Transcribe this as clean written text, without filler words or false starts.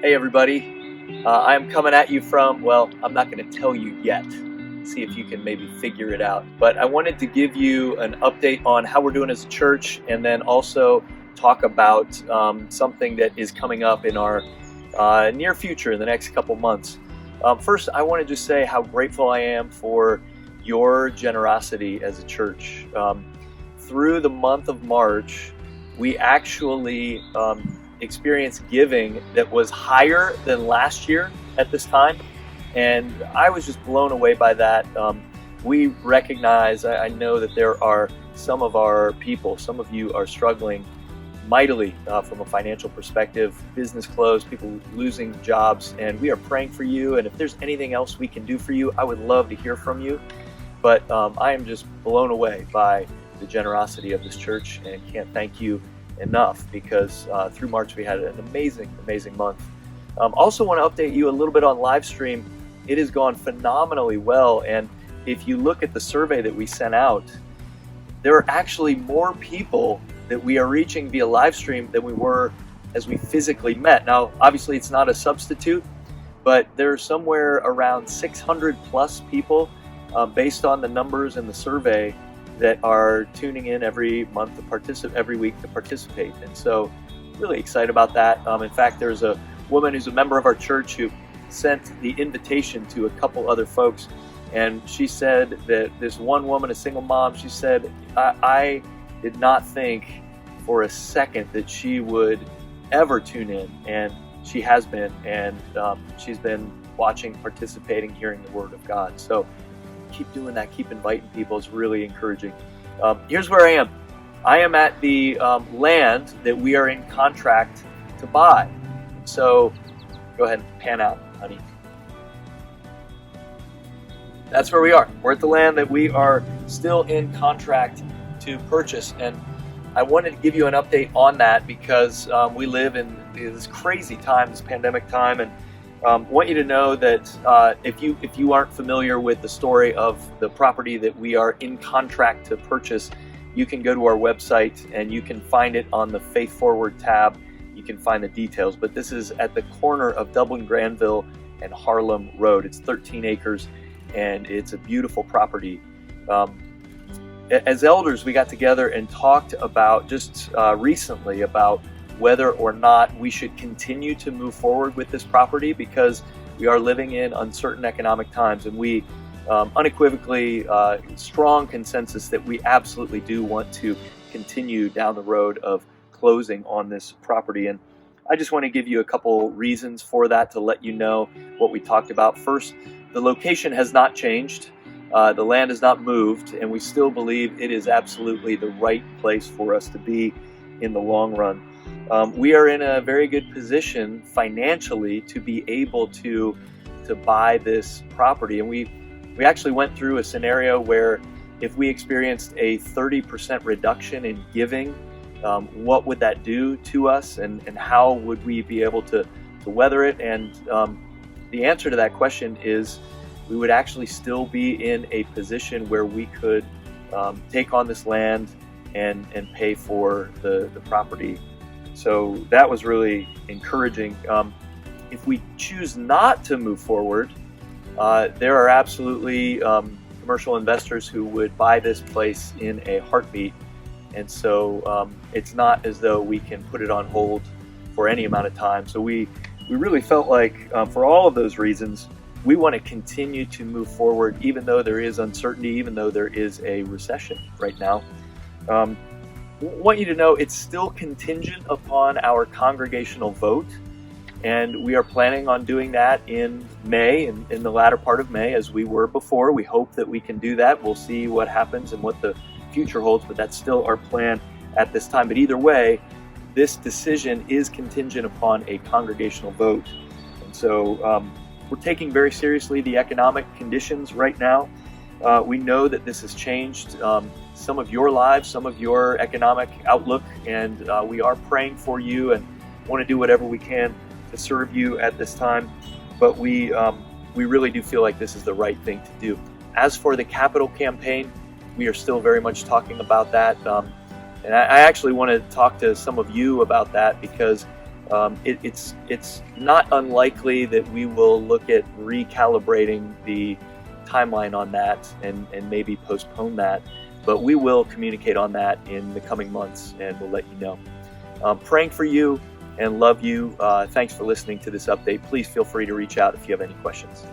Hey everybody, I'm coming at you from, well, I'm not going to tell you yet. See if you can maybe figure it out. But I wanted to give you an update on how we're doing as a church, and then also talk about something that is coming up in our near future in the next couple months. First, I want to just say how grateful I am for your generosity as a church. Through the month of March, we actually experienced giving that was higher than last year at this time, and I was just blown away by that. We recognize, I know that there are some of our people, some of you are struggling mightily from a financial perspective, business closed, people losing jobs, and we are praying for you. And if there's anything else we can do for you, I would love to hear from you. But I am just blown away by the generosity of this church, and can't thank you enough, because through March we had an amazing month. Also want to update you a little bit on live stream. It has gone phenomenally well, and if you look at the survey that we sent out, there are actually more people that we are reaching via live stream than we were as we physically met. Now, obviously it's not a substitute, but there's somewhere around 600 plus people based on the numbers in the survey that are tuning in every month to every week to participate. And so really excited about that. In fact, there's a woman who's a member of our church who sent the invitation to a couple other folks, and she said that this one woman, a single mom, she said, I did not think for a second that she would ever tune in, and she has been, and she's been watching, participating, hearing the Word of God. So keep doing that, keep inviting people. It's really encouraging. Here's where I am. I am at the land that we are in contract to buy. So go ahead and pan out, honey. That's where we are. We're at the land that we are still in contract to purchase. And I wanted to give you an update on that because we live in this crazy time, this pandemic time, and want you to know that if you aren't familiar with the story of the property that we are in contract to purchase, you can go to our website and you can find it on the Faith Forward tab. You can find the details, but this is at the corner of Dublin Granville and Harlem Road. It's 13 acres and it's a beautiful property. As elders, we got together and talked about just recently about whether or not we should continue to move forward with this property, because we are living in uncertain economic times, and we unequivocally strong consensus that we absolutely do want to continue down the road of closing on this property. And I just want to give you a couple reasons for that to let you know what we talked about. First, the location has not changed. The land has not moved, and we still believe it is absolutely the right place for us to be in the long run. We are in a very good position financially to be able to buy this property, and we actually went through a scenario where if we experienced a 30% reduction in giving, what would that do to us, and how would we be able to weather it? And the answer to that question is we would actually still be in a position where we could take on this land and pay for the property. So that was really encouraging. If we choose not to move forward, there are absolutely commercial investors who would buy this place in a heartbeat. And so it's not as though we can put it on hold for any amount of time. So we really felt like for all of those reasons, we want to continue to move forward, even though there is uncertainty, even though there is a recession right now. Want you to know it's still contingent upon our congregational vote, and we are planning on doing that in May, in the latter part of May, as we were before. We hope that we can do that. We'll see what happens and what the future holds, but that's still our plan at this time. But either way, this decision is contingent upon a congregational vote. And so we're taking very seriously the economic conditions right now. We know that this has changed some of your lives, some of your economic outlook, and we are praying for you and want to do whatever we can to serve you at this time. But we really do feel like this is the right thing to do. As for the capital campaign, we are still very much talking about that. And I actually want to talk to some of you about that, because It's not unlikely that we will look at recalibrating the timeline on that and maybe postpone that, but we will communicate on that in the coming months, and we'll let you know. Praying for you and love you. Thanks for listening to this update. Please feel free to reach out if you have any questions.